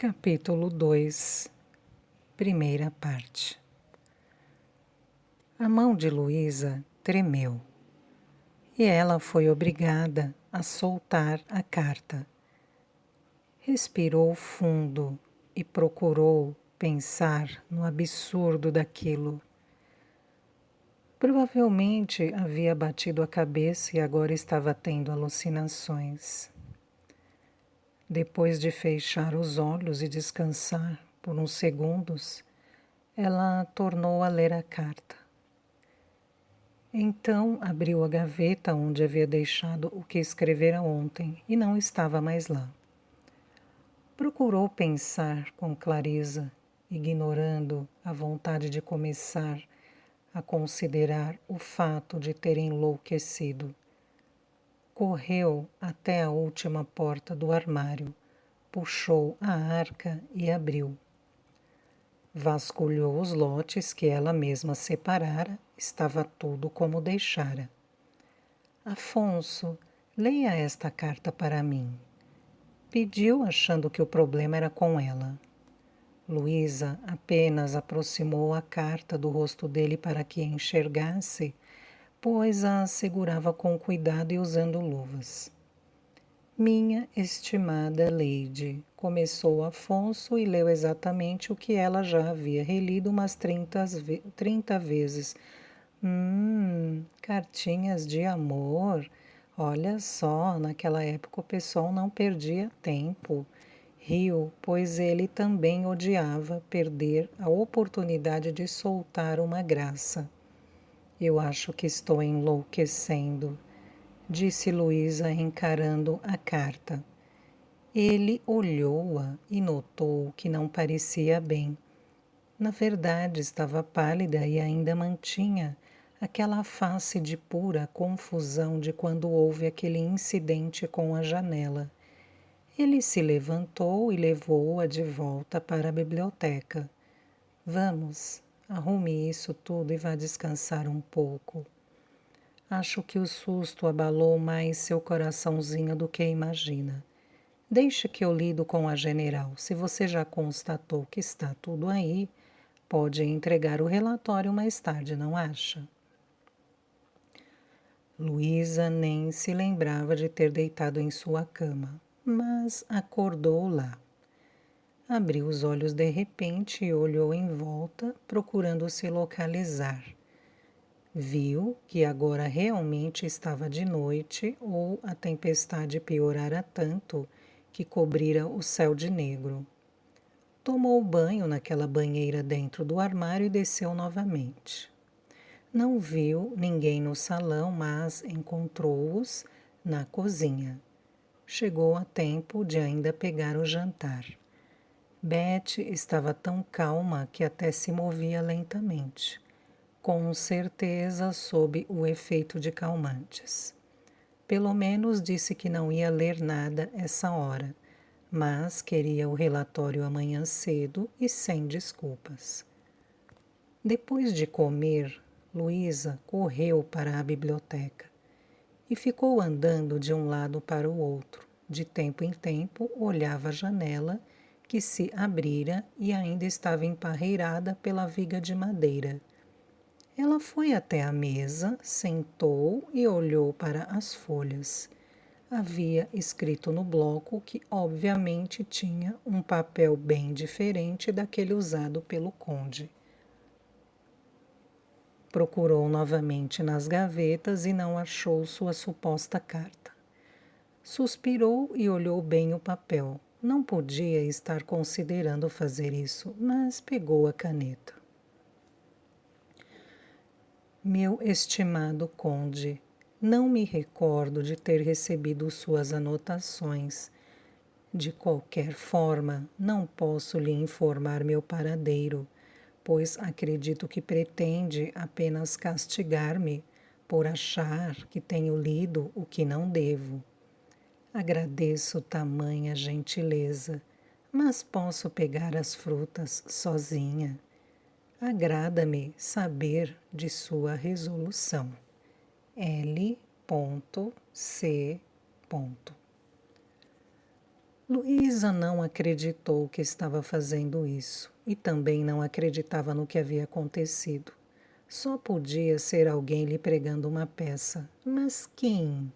Capítulo 2, primeira parte. A mão de Luísa tremeu e ela foi obrigada a soltar a carta. Respirou fundo e procurou pensar no absurdo daquilo. Provavelmente havia batido a cabeça e agora estava tendo alucinações. Depois de fechar os olhos e descansar por uns segundos, ela tornou a ler a carta. Então abriu a gaveta onde havia deixado o que escrevera ontem e não estava mais lá. Procurou pensar com clareza, ignorando a vontade de começar a considerar o fato de ter enlouquecido. Correu até a última porta do armário, puxou a arca e abriu. Vasculhou os lotes que ela mesma separara, estava tudo como deixara. Afonso, leia esta carta para mim. Pediu, achando que o problema era com ela. Luísa apenas aproximou a carta do rosto dele para que a enxergasse, pois a segurava com cuidado e usando luvas. Minha estimada Lady, começou Afonso e leu exatamente o que ela já havia relido umas 30 vezes. Cartinhas de amor. Olha só, naquela época o pessoal não perdia tempo. Riu, pois ele também odiava perder a oportunidade de soltar uma graça. Eu acho que estou enlouquecendo, disse Luísa encarando a carta. Ele olhou-a e notou que não parecia bem. Na verdade, estava pálida e ainda mantinha aquela face de pura confusão de quando houve aquele incidente com a janela. Ele se levantou e levou-a de volta para a biblioteca. Vamos, arrume isso tudo e vá descansar um pouco. Acho que o susto abalou mais seu coraçãozinho do que imagina. Deixe que eu lido com a general. Se você já constatou que está tudo aí, pode entregar o relatório mais tarde, não acha? Luísa nem se lembrava de ter deitado em sua cama, mas acordou lá. Abriu os olhos de repente e olhou em volta, procurando se localizar. Viu que agora realmente estava de noite ou a tempestade piorara tanto que cobrira o céu de negro. Tomou banho naquela banheira dentro do armário e desceu novamente. Não viu ninguém no salão, mas encontrou-os na cozinha. Chegou a tempo de ainda pegar o jantar. Beth estava tão calma que até se movia lentamente, com certeza sob o efeito de calmantes. Pelo menos disse que não ia ler nada essa hora, mas queria o relatório amanhã cedo e sem desculpas. Depois de comer, Luísa correu para a biblioteca e ficou andando de um lado para o outro. De tempo em tempo, olhava a janela que se abrira e ainda estava emparreirada pela viga de madeira. Ela foi até a mesa, sentou e olhou para as folhas. Havia escrito no bloco que obviamente tinha um papel bem diferente daquele usado pelo conde. Procurou novamente nas gavetas e não achou sua suposta carta. Suspirou e olhou bem o papel. Não podia estar considerando fazer isso, mas pegou a caneta. Meu estimado conde, não me recordo de ter recebido suas anotações. De qualquer forma, não posso lhe informar meu paradeiro, pois acredito que pretende apenas castigar-me por achar que tenho lido o que não devo. Agradeço tamanha gentileza, mas posso pegar as frutas sozinha. Agrada-me saber de sua resolução. L.C. Luísa não acreditou que estava fazendo isso e também não acreditava no que havia acontecido. Só podia ser alguém lhe pregando uma peça. Mas quem?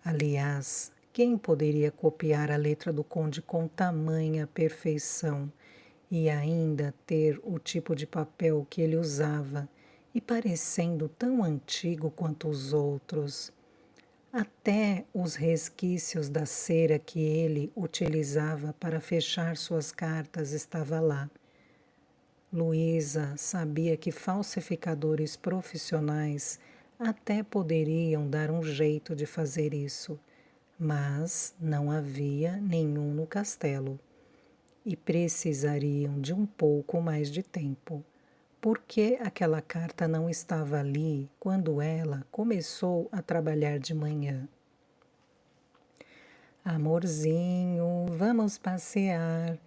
Aliás, quem poderia copiar a letra do conde com tamanha perfeição e ainda ter o tipo de papel que ele usava e parecendo tão antigo quanto os outros? Até os resquícios da cera que ele utilizava para fechar suas cartas estava lá. Luísa sabia que falsificadores profissionais até poderiam dar um jeito de fazer isso, mas não havia nenhum no castelo e precisariam de um pouco mais de tempo. Por que aquela carta não estava ali quando ela começou a trabalhar de manhã? Amorzinho, vamos passear,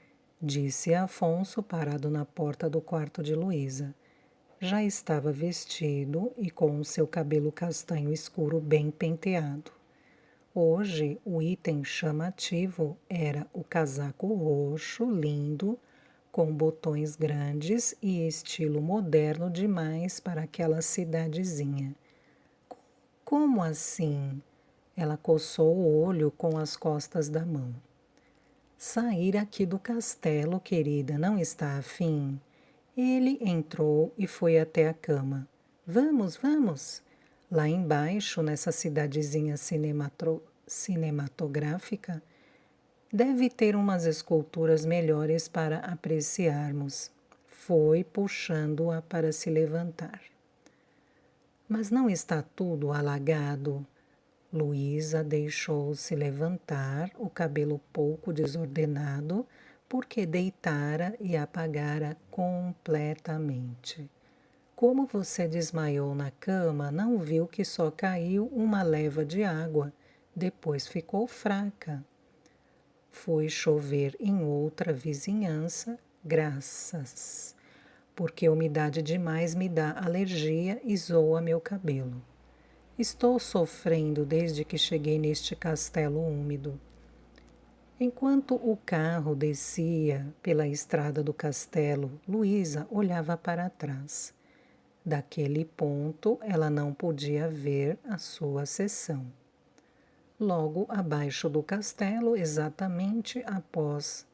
disse Afonso parado na porta do quarto de Luísa. Já estava vestido e com o seu cabelo castanho escuro bem penteado. Hoje, o item chamativo era o casaco roxo, lindo, com botões grandes e estilo moderno demais para aquela cidadezinha. Como assim? Ela coçou o olho com as costas da mão. Sair aqui do castelo, querida, não está afim? Ele entrou e foi até a cama. Vamos, vamos. Lá embaixo, nessa cidadezinha cinematográfica, deve ter umas esculturas melhores para apreciarmos. Foi puxando-a para se levantar. Mas não está tudo alagado? Luísa deixou-se levantar, o cabelo pouco desordenado, porque deitara e apagara completamente. Como você desmaiou na cama, não viu que só caiu uma leva de água, depois ficou fraca. Foi chover em outra vizinhança, graças, porque umidade demais me dá alergia e zoa meu cabelo. Estou sofrendo desde que cheguei neste castelo úmido. Enquanto o carro descia pela estrada do castelo, Luísa olhava para trás. Daquele ponto, ela não podia ver a sua seção. Logo abaixo do castelo, exatamente após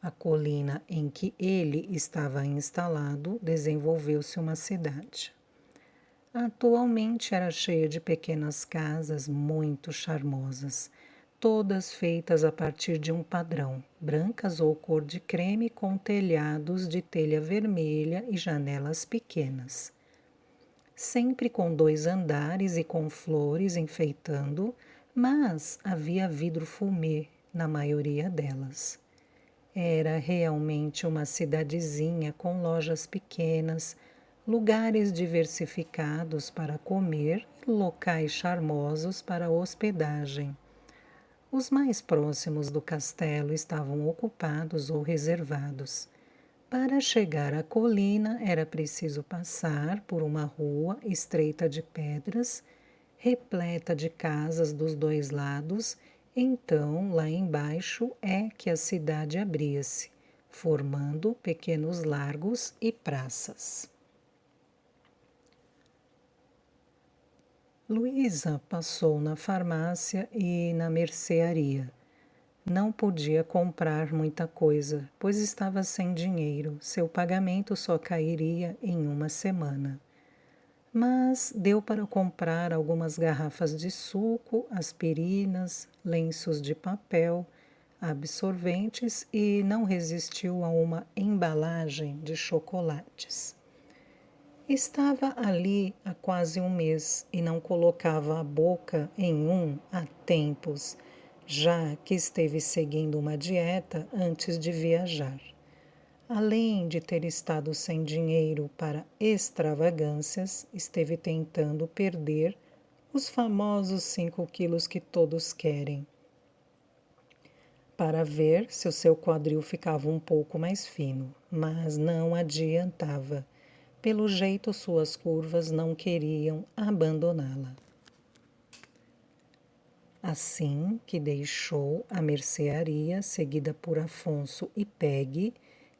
a colina em que ele estava instalado, desenvolveu-se uma cidade. Atualmente era cheia de pequenas casas muito charmosas, todas feitas a partir de um padrão, brancas ou cor de creme com telhados de telha vermelha e janelas pequenas. Sempre com 2 andares e com flores enfeitando, mas havia vidro fumê na maioria delas. Era realmente uma cidadezinha com lojas pequenas, lugares diversificados para comer e locais charmosos para hospedagem. Os mais próximos do castelo estavam ocupados ou reservados. Para chegar à colina era preciso passar por uma rua estreita de pedras, repleta de casas dos 2 lados. Então, lá embaixo é que a cidade abria-se, formando pequenos largos e praças. Luísa passou na farmácia e na mercearia. Não podia comprar muita coisa, pois estava sem dinheiro. Seu pagamento só cairia em uma semana. Mas deu para comprar algumas garrafas de suco, aspirinas, lenços de papel, absorventes e não resistiu a uma embalagem de chocolates. Estava ali há quase um mês e não colocava a boca em um há tempos, já que esteve seguindo uma dieta antes de viajar. Além de ter estado sem dinheiro para extravagâncias, esteve tentando perder os famosos 5 quilos que todos querem, para ver se o seu quadril ficava um pouco mais fino, mas não adiantava. Pelo jeito, suas curvas não queriam abandoná-la. Assim que deixou a mercearia, seguida por Afonso e Peggy,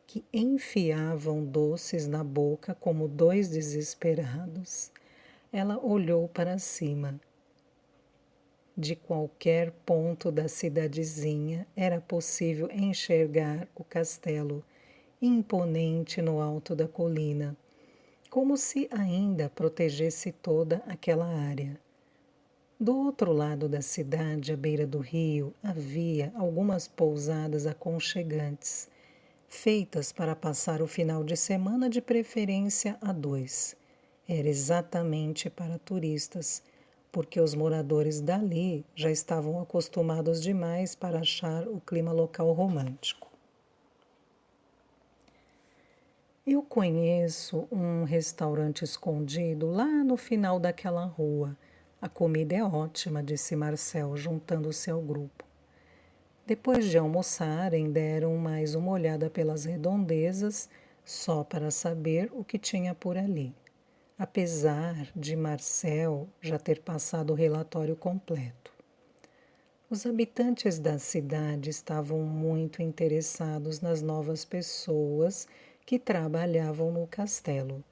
que enfiavam doces na boca como dois desesperados, ela olhou para cima. De qualquer ponto da cidadezinha era possível enxergar o castelo, imponente no alto da colina, como se ainda protegesse toda aquela área. Do outro lado da cidade, à beira do rio, havia algumas pousadas aconchegantes, feitas para passar o final de semana de preferência a dois. Era exatamente para turistas, porque os moradores dali já estavam acostumados demais para achar o clima local romântico. Eu conheço um restaurante escondido lá no final daquela rua. A comida é ótima, disse Marcel, juntando-se ao grupo. Depois de almoçarem, deram mais uma olhada pelas redondezas, só para saber o que tinha por ali, apesar de Marcel já ter passado o relatório completo. Os habitantes da cidade estavam muito interessados nas novas pessoas que trabalhavam no castelo.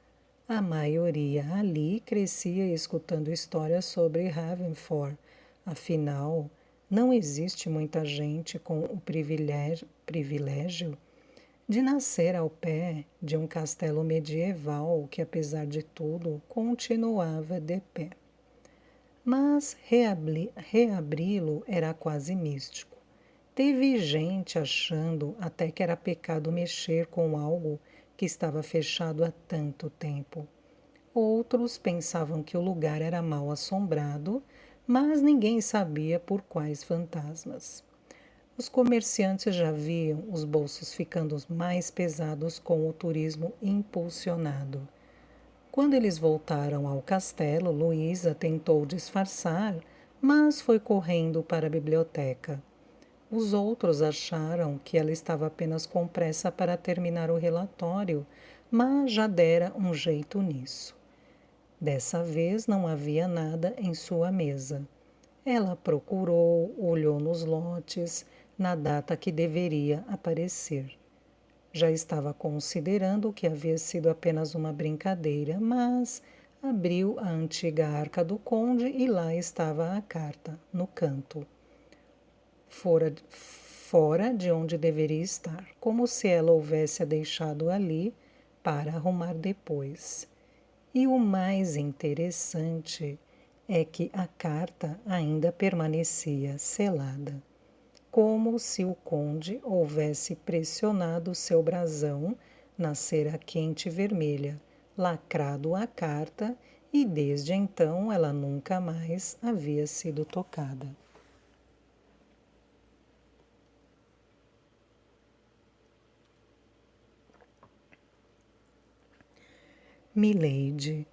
A maioria ali crescia escutando histórias sobre Ravenford. Afinal, não existe muita gente com o privilégio de nascer ao pé de um castelo medieval que, apesar de tudo, continuava de pé. Mas reabri-lo era quase místico. Teve gente achando até que era pecado mexer com algo que estava fechado há tanto tempo. Outros pensavam que o lugar era mal assombrado, mas ninguém sabia por quais fantasmas. Os comerciantes já viam os bolsos ficando mais pesados com o turismo impulsionado. Quando eles voltaram ao castelo, Luísa tentou disfarçar, mas foi correndo para a biblioteca. Os outros acharam que ela estava apenas com pressa para terminar o relatório, mas já dera um jeito nisso. Dessa vez não havia nada em sua mesa. Ela procurou, olhou nos lotes, na data que deveria aparecer. Já estava considerando que havia sido apenas uma brincadeira, mas abriu a antiga arca do conde e lá estava a carta, no canto. Fora de onde deveria estar, como se ela houvesse a deixado ali para arrumar depois. E o mais interessante é que a carta ainda permanecia selada, como se o conde houvesse pressionado seu brasão na cera quente vermelha, lacrado a carta, e desde então ela nunca mais havia sido tocada. Milady,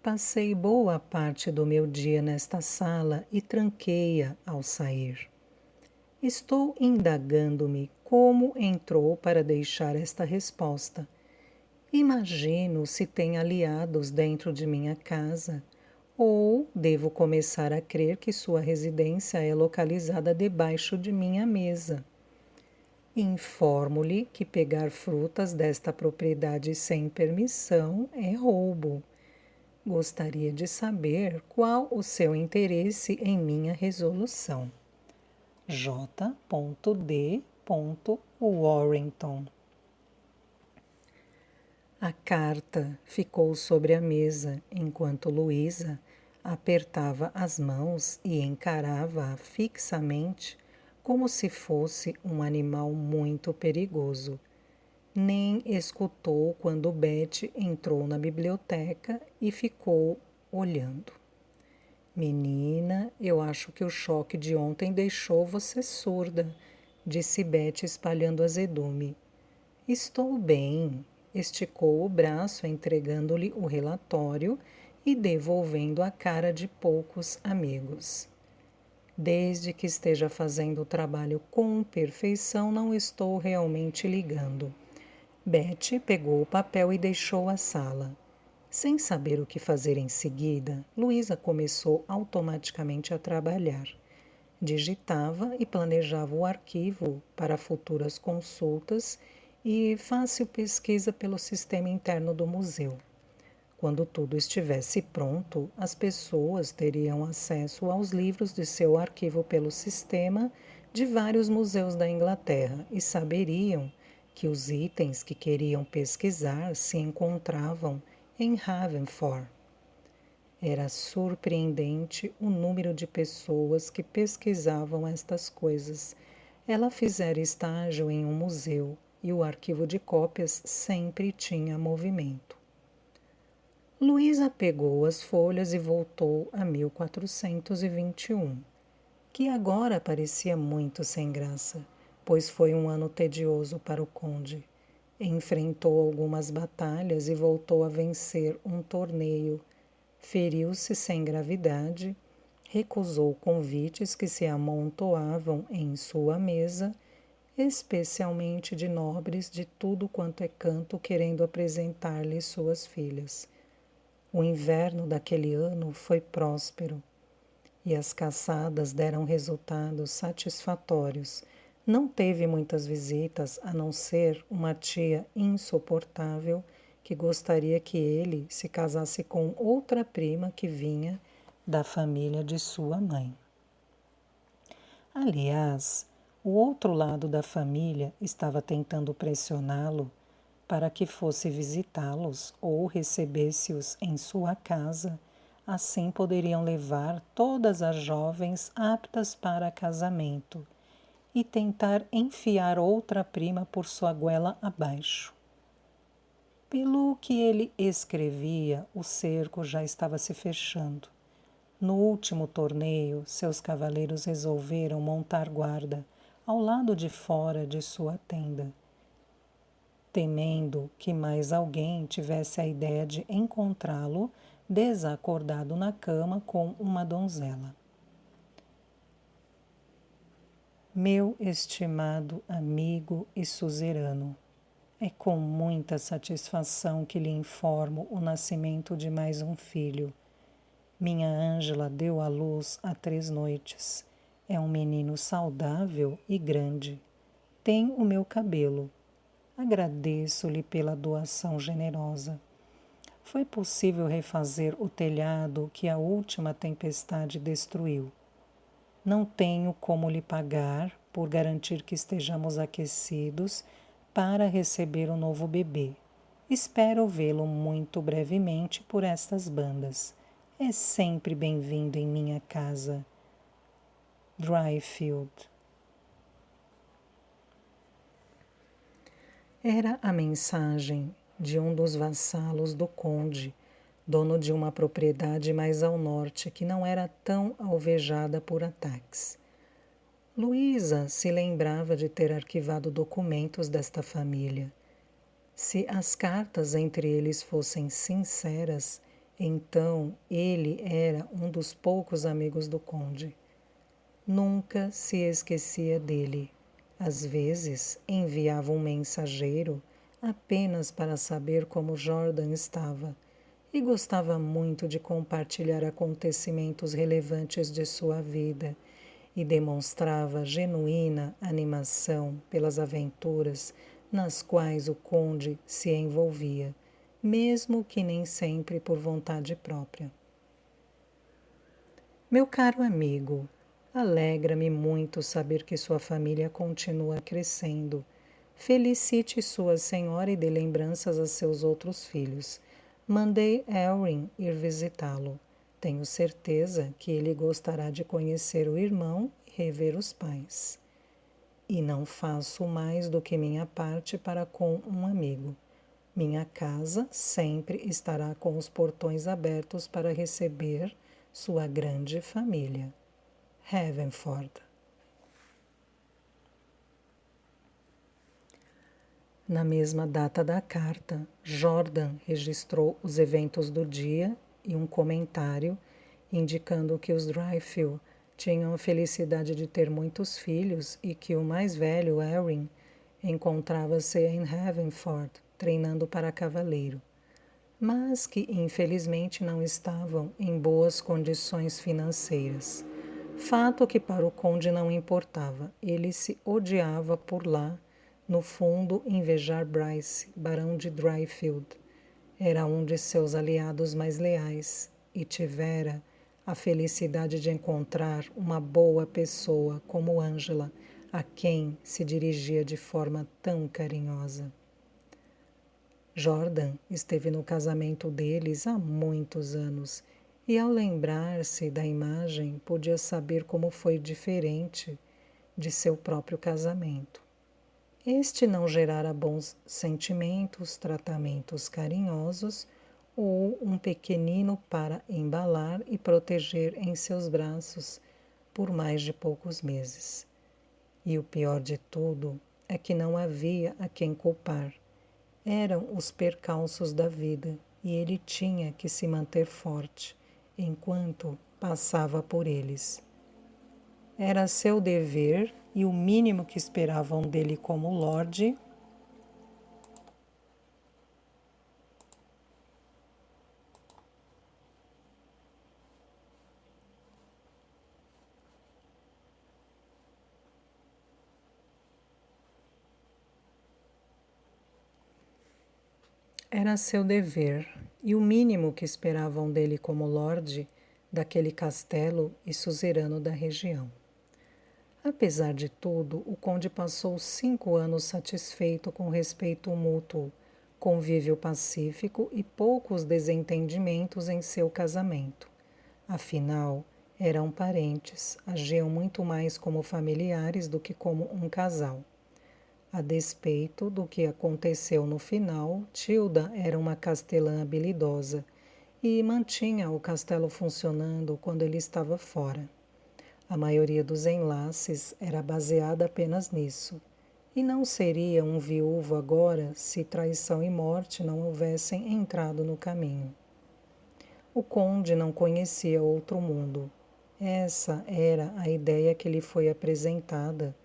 passei boa parte do meu dia nesta sala e tranquei-a ao sair. Estou indagando-me como entrou para deixar esta resposta. Imagino se tem aliados dentro de minha casa, ou devo começar a crer que sua residência é localizada debaixo de minha mesa. Informo-lhe que pegar frutas desta propriedade sem permissão é roubo. Gostaria de saber qual o seu interesse em minha resolução. J. D. Warrington. A carta ficou sobre a mesa enquanto Luísa apertava as mãos e encarava-a fixamente como se fosse um animal muito perigoso. Nem escutou quando Betty entrou na biblioteca e ficou olhando. Menina, eu acho que o choque de ontem deixou você surda, disse Betty espalhando azedume. Estou bem, esticou o braço entregando-lhe o relatório e devolvendo a cara de poucos amigos. Desde que esteja fazendo o trabalho com perfeição, não estou realmente ligando. Betty pegou o papel e deixou a sala. Sem saber o que fazer em seguida, Luísa começou automaticamente a trabalhar. Digitava e planejava o arquivo para futuras consultas e fácil pesquisa pelo sistema interno do museu. Quando tudo estivesse pronto, as pessoas teriam acesso aos livros de seu arquivo pelo sistema de vários museus da Inglaterra e saberiam que os itens que queriam pesquisar se encontravam em Haverford. Era surpreendente o número de pessoas que pesquisavam estas coisas. Ela fizera estágio em um museu e o arquivo de cópias sempre tinha movimento. Luísa pegou as folhas e voltou a 1421, que agora parecia muito sem graça, pois foi um ano tedioso para o conde. Enfrentou algumas batalhas e voltou a vencer um torneio. Feriu-se sem gravidade, recusou convites que se amontoavam em sua mesa, especialmente de nobres de tudo quanto é canto querendo apresentar-lhe suas filhas. O inverno daquele ano foi próspero e as caçadas deram resultados satisfatórios. Não teve muitas visitas, a não ser uma tia insuportável que gostaria que ele se casasse com outra prima que vinha da família de sua mãe. Aliás, o outro lado da família estava tentando pressioná-lo para que fosse visitá-los ou recebesse-os em sua casa. Assim poderiam levar todas as jovens aptas para casamento e tentar enfiar outra prima por sua goela abaixo. Pelo que ele escrevia, o cerco já estava se fechando. No último torneio, seus cavaleiros resolveram montar guarda ao lado de fora de sua tenda, temendo que mais alguém tivesse a ideia de encontrá-lo desacordado na cama com uma donzela. Meu estimado amigo e suzerano, é com muita satisfação que lhe informo o nascimento de mais um filho. Minha Ângela deu à luz há 3 noites. É um menino saudável e grande. Tem o meu cabelo. Agradeço-lhe pela doação generosa. Foi possível refazer o telhado que a última tempestade destruiu. Não tenho como lhe pagar por garantir que estejamos aquecidos para receber um novo bebê. Espero vê-lo muito brevemente por estas bandas. É sempre bem-vindo em minha casa. Dryfield. Era a mensagem de um dos vassalos do conde, dono de uma propriedade mais ao norte que não era tão alvejada por ataques. Luísa se lembrava de ter arquivado documentos desta família. Se as cartas entre eles fossem sinceras, então ele era um dos poucos amigos do conde. Nunca se esquecia dele. Às vezes enviava um mensageiro apenas para saber como Jordan estava e gostava muito de compartilhar acontecimentos relevantes de sua vida e demonstrava genuína animação pelas aventuras nas quais o conde se envolvia, mesmo que nem sempre por vontade própria. Meu caro amigo, alegra-me muito saber que sua família continua crescendo. Felicite sua senhora e dê lembranças a seus outros filhos. Mandei Elrin ir visitá-lo. Tenho certeza que ele gostará de conhecer o irmão e rever os pais. E não faço mais do que minha parte para com um amigo. Minha casa sempre estará com os portões abertos para receber sua grande família. Haverford. Na mesma data da carta, Jordan registrou os eventos do dia e um comentário indicando que os Dryfield tinham a felicidade de ter muitos filhos e que o mais velho, Erin, encontrava-se em Haverford, treinando para cavaleiro, mas que infelizmente não estavam em boas condições financeiras. Fato que para o conde não importava. Ele se odiava por lá, no fundo, invejar Bryce, barão de Dryfield. Era um de seus aliados mais leais e tivera a felicidade de encontrar uma boa pessoa como Angela, a quem se dirigia de forma tão carinhosa. Jordan esteve no casamento deles há muitos anos e, ao lembrar-se da imagem, podia saber como foi diferente de seu próprio casamento. Este não gerara bons sentimentos, tratamentos carinhosos ou um pequenino para embalar e proteger em seus braços por mais de poucos meses. E o pior de tudo é que não havia a quem culpar. Eram os percalços da vida e ele tinha que se manter forte enquanto passava por eles. Era seu dever e o mínimo que esperavam dele como lorde era seu dever e o mínimo que esperavam dele como lorde daquele castelo e suzerano da região. Apesar de tudo, o conde passou 5 anos satisfeito com respeito mútuo, convívio pacífico e poucos desentendimentos em seu casamento. Afinal, eram parentes, agiam muito mais como familiares do que como um casal. A despeito do que aconteceu no final, Tilda era uma castelã habilidosa e mantinha o castelo funcionando quando ele estava fora. A maioria dos enlaces era baseada apenas nisso, e não seria um viúvo agora se traição e morte não houvessem entrado no caminho. O conde não conhecia outro mundo. Essa era a ideia que lhe foi apresentada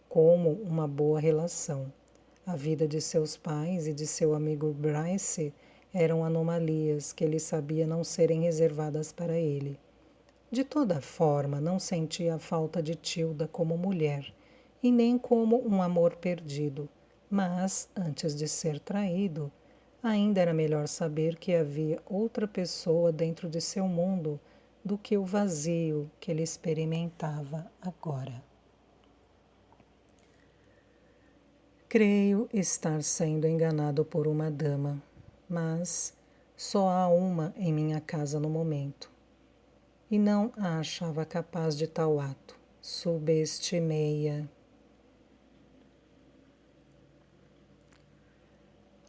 como uma boa relação. A vida de seus pais e de seu amigo Bryce eram anomalias que ele sabia não serem reservadas para ele. De toda forma, não sentia a falta de Tilda como mulher, e nem como um amor perdido, mas, antes de ser traído, ainda era melhor saber que havia outra pessoa dentro de seu mundo do que o vazio que ele experimentava agora. Creio estar sendo enganado por uma dama, mas só há uma em minha casa no momento. E não a achava capaz de tal ato. Subestimei-a.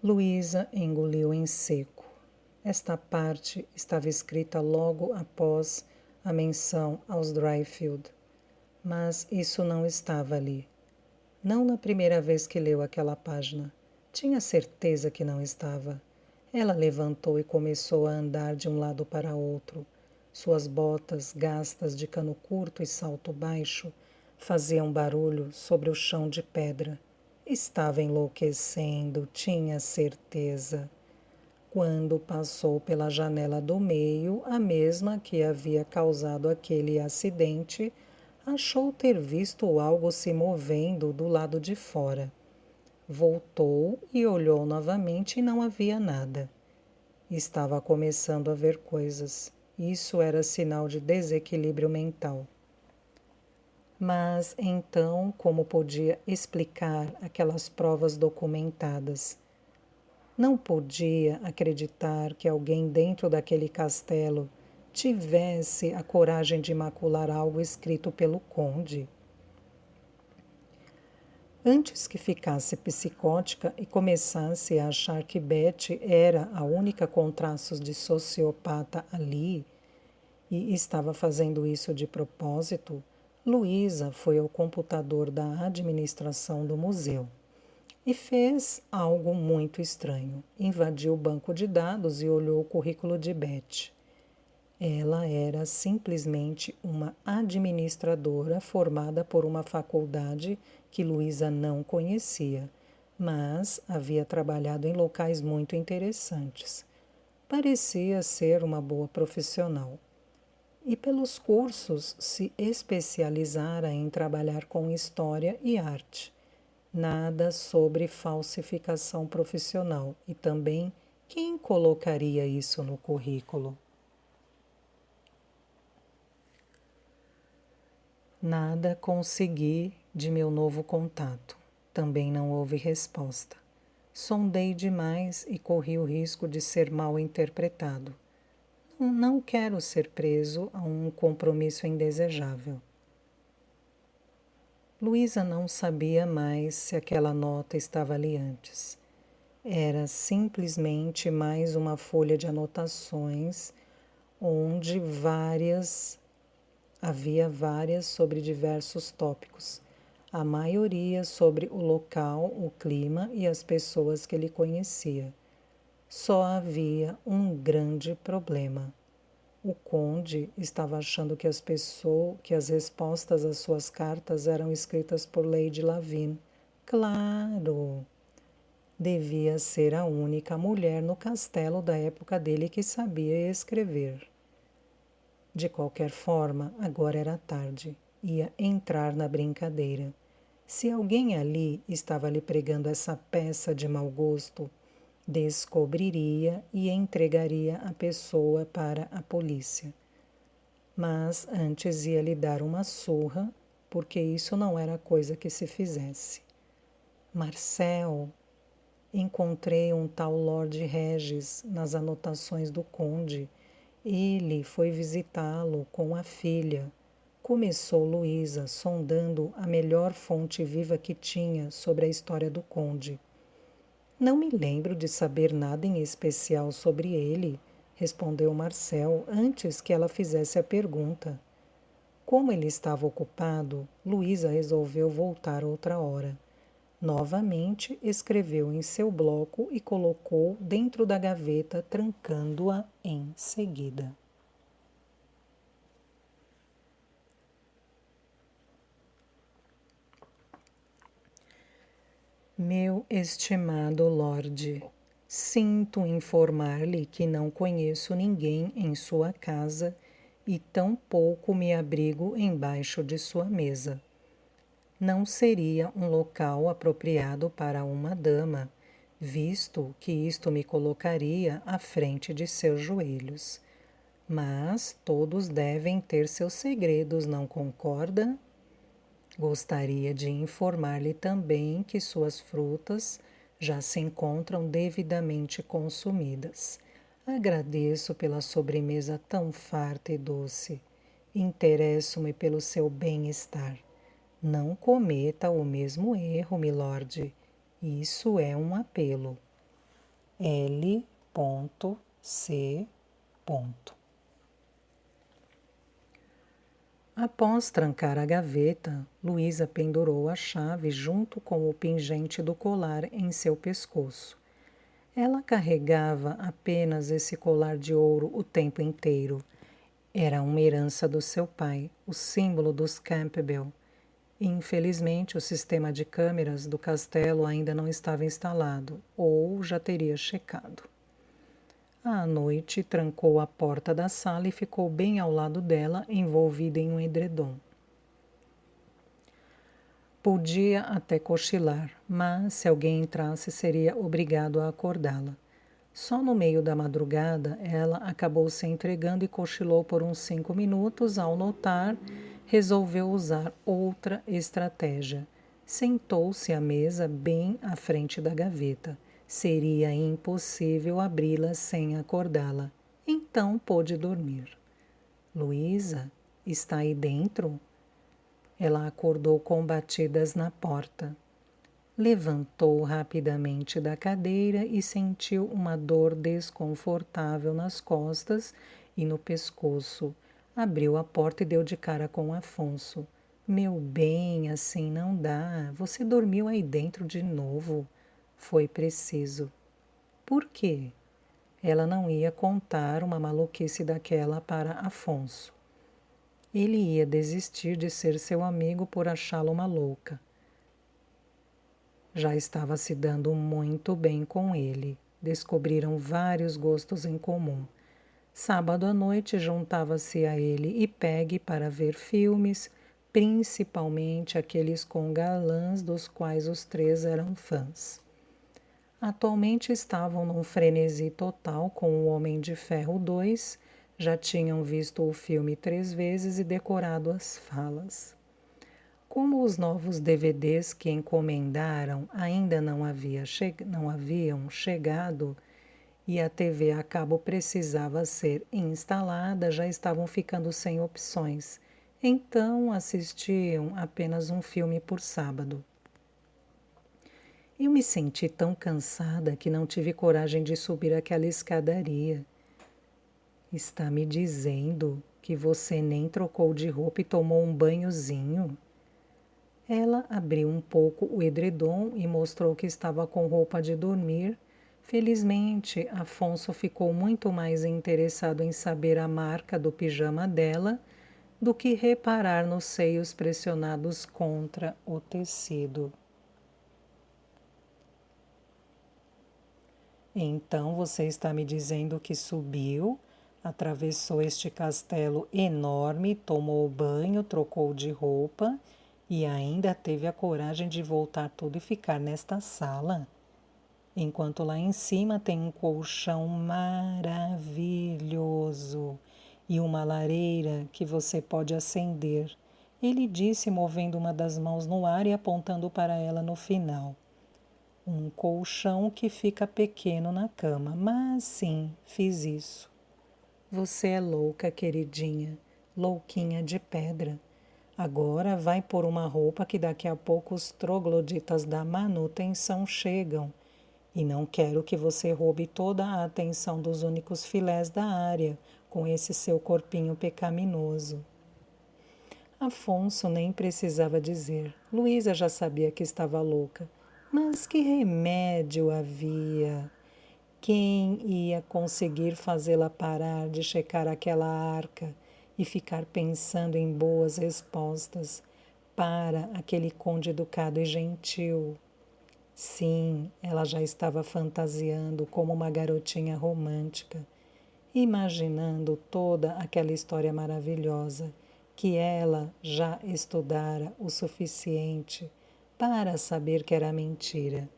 Luísa engoliu em seco. Esta parte estava escrita logo após a menção aos Dryfield, mas isso não estava ali. Não na primeira vez que leu aquela página. Tinha certeza que não estava. Ela levantou e começou a andar de um lado para outro. Suas botas, gastas de cano curto e salto baixo, faziam barulho sobre o chão de pedra. Estava enlouquecendo, tinha certeza. Quando passou pela janela do meio, a mesma que havia causado aquele acidente, achou ter visto algo se movendo do lado de fora. Voltou e olhou novamente e não havia nada. Estava começando a ver coisas. Isso era sinal de desequilíbrio mental. Mas então, como podia explicar aquelas provas documentadas? Não podia acreditar que alguém dentro daquele castelo tivesse a coragem de macular algo escrito pelo conde. Antes que ficasse psicótica e começasse a achar que Betty era a única com traços de sociopata ali, e estava fazendo isso de propósito, Luísa foi ao computador da administração do museu e fez algo muito estranho. Invadiu o banco de dados e olhou o currículo de Betty. Ela era simplesmente uma administradora formada por uma faculdade que Luísa não conhecia, mas havia trabalhado em locais muito interessantes. Parecia ser uma boa profissional. e pelos cursos se especializara em trabalhar com história e arte. Nada sobre falsificação profissional e também quem colocaria isso no currículo? Nada consegui de meu novo contato. Também não houve resposta. Sondei demais e corri o risco de ser mal interpretado. Não quero ser preso a um compromisso indesejável. Luísa não sabia mais se aquela nota estava ali antes. Era simplesmente mais uma folha de anotações onde havia várias sobre diversos tópicos, a maioria sobre o local, o clima e as pessoas que ele conhecia. Só havia um grande problema. O conde estava achando que as respostas às suas cartas eram escritas por Lady Lavine. Claro! Devia ser a única mulher no castelo da época dele que sabia escrever. De qualquer forma, agora era tarde. Ia entrar na brincadeira. Se alguém ali estava lhe pregando essa peça de mau gosto, descobriria e entregaria a pessoa para a polícia. Mas antes ia lhe dar uma surra, porque isso não era coisa que se fizesse. Marcel, encontrei um tal Lord Regis nas anotações do conde. Ele foi visitá-lo com a filha. Começou Luísa, sondando a melhor fonte viva que tinha sobre a história do conde. Não me lembro de saber nada em especial sobre ele, respondeu Marcel antes que ela fizesse a pergunta. Como ele estava ocupado, Luísa resolveu voltar outra hora. Novamente escreveu em seu bloco e colocou dentro da gaveta, trancando-a em seguida. Meu estimado Lorde, sinto informar-lhe que não conheço ninguém em sua casa e tampouco me abrigo embaixo de sua mesa. Não seria um local apropriado para uma dama, visto que isto me colocaria à frente de seus joelhos. Mas todos devem ter seus segredos, não concorda? Gostaria de informar-lhe também que suas frutas já se encontram devidamente consumidas. Agradeço pela sobremesa tão farta e doce. Interesso-me pelo seu bem-estar. Não cometa o mesmo erro, milord. Isso é um apelo. L.C. Após trancar a gaveta, Luísa pendurou a chave junto com o pingente do colar em seu pescoço. Ela carregava apenas esse colar de ouro o tempo inteiro. Era uma herança do seu pai, o símbolo dos Campbell. Infelizmente, o sistema de câmeras do castelo ainda não estava instalado, ou já teria checado. À noite, trancou a porta da sala e ficou bem ao lado dela, envolvida em um edredom. Podia até cochilar, mas se alguém entrasse, seria obrigado a acordá-la. Só no meio da madrugada, ela acabou se entregando e cochilou por uns 5 minutos. Ao notar, resolveu usar outra estratégia. Sentou-se à mesa bem à frente da gaveta. Seria impossível abri-la sem acordá-la. Então pôde dormir. Luísa, está aí dentro? Ela acordou com batidas na porta. Levantou rapidamente da cadeira e sentiu uma dor desconfortável nas costas e no pescoço. Abriu a porta e deu de cara com Afonso. Meu bem, assim não dá. Você dormiu aí dentro de novo. Foi preciso. Por quê? Ela não ia contar uma maluquice daquela para Afonso. Ele ia desistir de ser seu amigo por achá-la uma louca. Já estava se dando muito bem com ele. Descobriram vários gostos em comum. Sábado à noite juntava-se a ele e Peggy para ver filmes, principalmente aqueles com galãs dos quais os três eram fãs. Atualmente estavam num frenesi total com o Homem de Ferro 2, já tinham visto o filme 3 vezes e decorado as falas. Como os novos DVDs que encomendaram ainda não haviam chegado e a TV a cabo precisava ser instalada, já estavam ficando sem opções. Então assistiam apenas um filme por sábado. Eu me senti tão cansada que não tive coragem de subir aquela escadaria. Está me dizendo que você nem trocou de roupa e tomou um banhozinho? Ela abriu um pouco o edredom e mostrou que estava com roupa de dormir. Felizmente, Afonso ficou muito mais interessado em saber a marca do pijama dela do que reparar nos seios pressionados contra o tecido. Então você está me dizendo que subiu, atravessou este castelo enorme, tomou banho, trocou de roupa e ainda teve a coragem de voltar tudo e ficar nesta sala? Enquanto lá em cima tem um colchão maravilhoso e uma lareira que você pode acender. Ele disse, movendo uma das mãos no ar e apontando para ela no final. Um colchão que fica pequeno na cama, mas sim, fiz isso. Você é louca, queridinha, louquinha de pedra. Agora vai por uma roupa que daqui a pouco os trogloditas da manutenção chegam. E não quero que você roube toda a atenção dos únicos filés da área com esse seu corpinho pecaminoso. Afonso nem precisava dizer. Luísa já sabia que estava louca. Mas que remédio havia? Quem ia conseguir fazê-la parar de checar aquela arca e ficar pensando em boas respostas para aquele conde educado e gentil? Sim, ela já estava fantasiando como uma garotinha romântica, imaginando toda aquela história maravilhosa que ela já estudara o suficiente para saber que era mentira.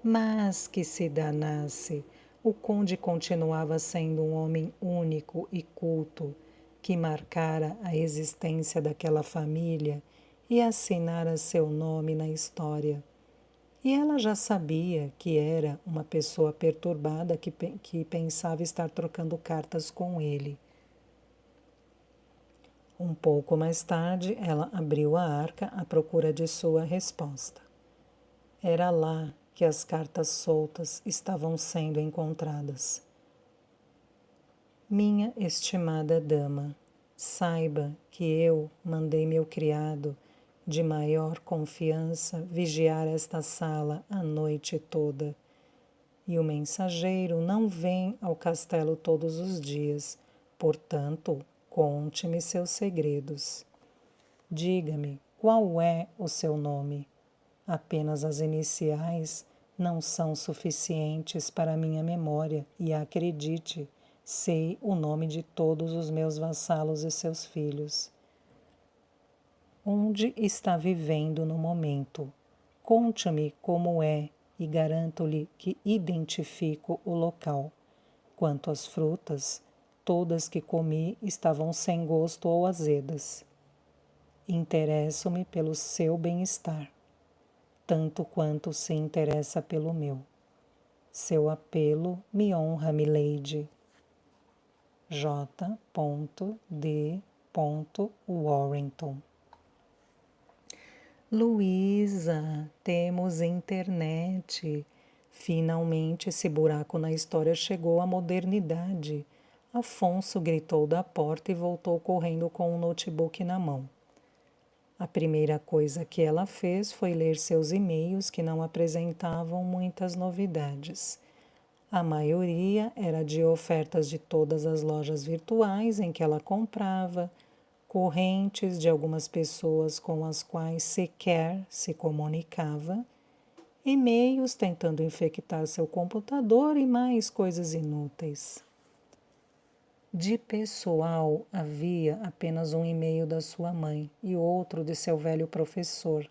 Mas que se danasse, o conde continuava sendo um homem único e culto que marcara a existência daquela família e assinara seu nome na história. E ela já sabia que era uma pessoa perturbada que pensava estar trocando cartas com ele. Um pouco mais tarde, ela abriu a arca à procura de sua resposta. Era lá que as cartas soltas estavam sendo encontradas. Minha estimada dama, saiba que eu mandei meu criado de maior confiança vigiar esta sala a noite toda. E o mensageiro não vem ao castelo todos os dias, portanto, conte-me seus segredos. Diga-me qual é o seu nome. Apenas as iniciais não são suficientes para minha memória e acredite, sei o nome de todos os meus vassalos e seus filhos. Onde está vivendo no momento? Conte-me como é e garanto-lhe que identifico o local. Quanto às frutas, todas que comi estavam sem gosto ou azedas. Interesso-me pelo seu bem-estar, tanto quanto se interessa pelo meu. Seu apelo me honra, milady. J. D. Warrington. Luísa, temos internet. Finalmente esse buraco na história chegou à modernidade. Afonso gritou da porta e voltou correndo com um notebook na mão. A primeira coisa que ela fez foi ler seus e-mails que não apresentavam muitas novidades. A maioria era de ofertas de todas as lojas virtuais em que ela comprava, correntes de algumas pessoas com as quais sequer se comunicava, e-mails tentando infectar seu computador e mais coisas inúteis. De pessoal, havia apenas um e-mail da sua mãe e outro de seu velho professor,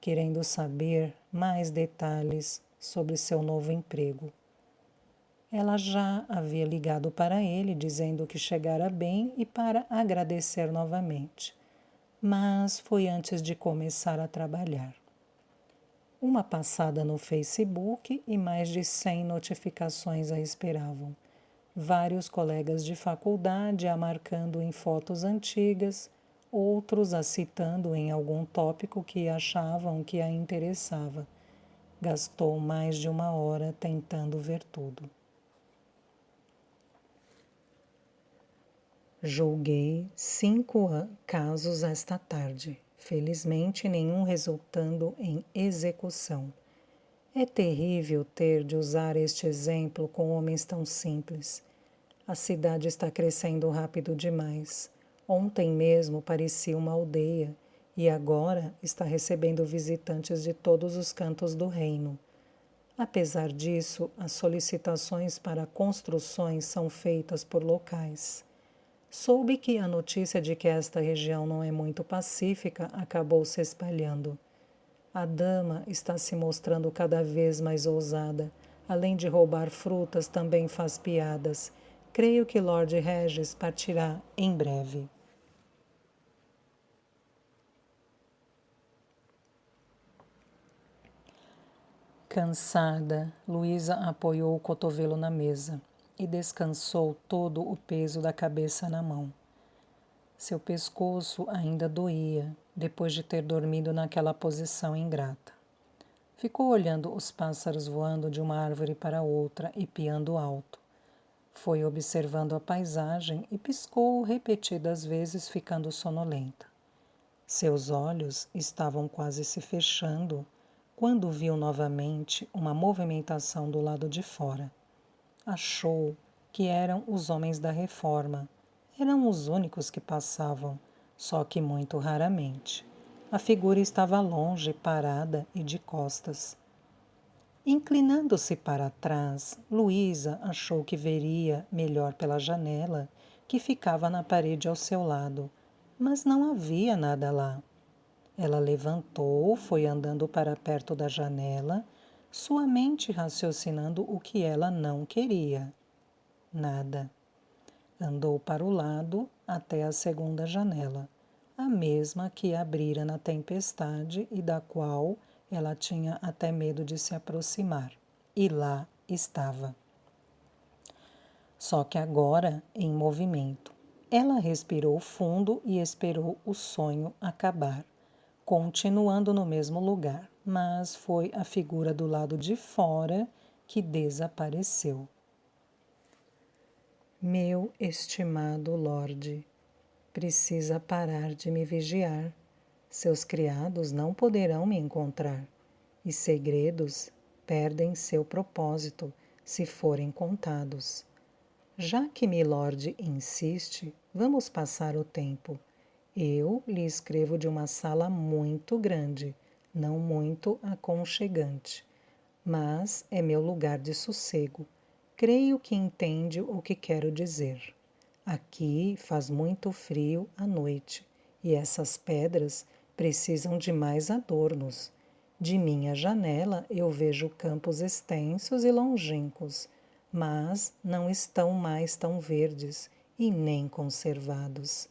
querendo saber mais detalhes sobre seu novo emprego. Ela já havia ligado para ele dizendo que chegara bem e para agradecer novamente, mas foi antes de começar a trabalhar. Uma passada no Facebook e mais de 100 notificações a esperavam. Vários colegas de faculdade a marcando em fotos antigas, outros a citando em algum tópico que achavam que a interessava. Gastou mais de 1 hora tentando ver tudo. Julguei 5 casos esta tarde, felizmente nenhum resultando em execução. É terrível ter de usar este exemplo com homens tão simples. A cidade está crescendo rápido demais. Ontem mesmo parecia uma aldeia e agora está recebendo visitantes de todos os cantos do reino. Apesar disso, as solicitações para construções são feitas por locais. Soube que a notícia de que esta região não é muito pacífica acabou se espalhando. A dama está se mostrando cada vez mais ousada. Além de roubar frutas, também faz piadas. Creio que Lord Regis partirá em breve. Cansada, Luísa apoiou o cotovelo na mesa e descansou todo o peso da cabeça na mão. Seu pescoço ainda doía, depois de ter dormido naquela posição ingrata. Ficou olhando os pássaros voando de uma árvore para outra e piando alto. Foi observando a paisagem e piscou repetidas vezes, ficando sonolenta. Seus olhos estavam quase se fechando quando viu novamente uma movimentação do lado de fora. Achou que eram os homens da reforma. Eram os únicos que passavam, só que muito raramente. A figura estava longe, parada e de costas. Inclinando-se para trás, Luísa achou que veria melhor pela janela, que ficava na parede ao seu lado, mas não havia nada lá. Ela levantou, foi andando para perto da janela, sua mente raciocinando o que ela não queria. Nada. Andou para o lado até a segunda janela, a mesma que abrira na tempestade e da qual ela tinha até medo de se aproximar. E lá estava. Só que agora em movimento. Ela respirou fundo e esperou o sonho acabar, continuando no mesmo lugar, mas foi a figura do lado de fora que desapareceu. Meu estimado Lorde, precisa parar de me vigiar. Seus criados não poderão me encontrar, e segredos perdem seu propósito se forem contados. Já que Milord insiste, vamos passar o tempo. Eu lhe escrevo de uma sala muito grande, não muito aconchegante, mas é meu lugar de sossego. Creio que entende o que quero dizer. Aqui faz muito frio à noite e essas pedras precisam de mais adornos. De minha janela eu vejo campos extensos e longínquos, mas não estão mais tão verdes e nem conservados.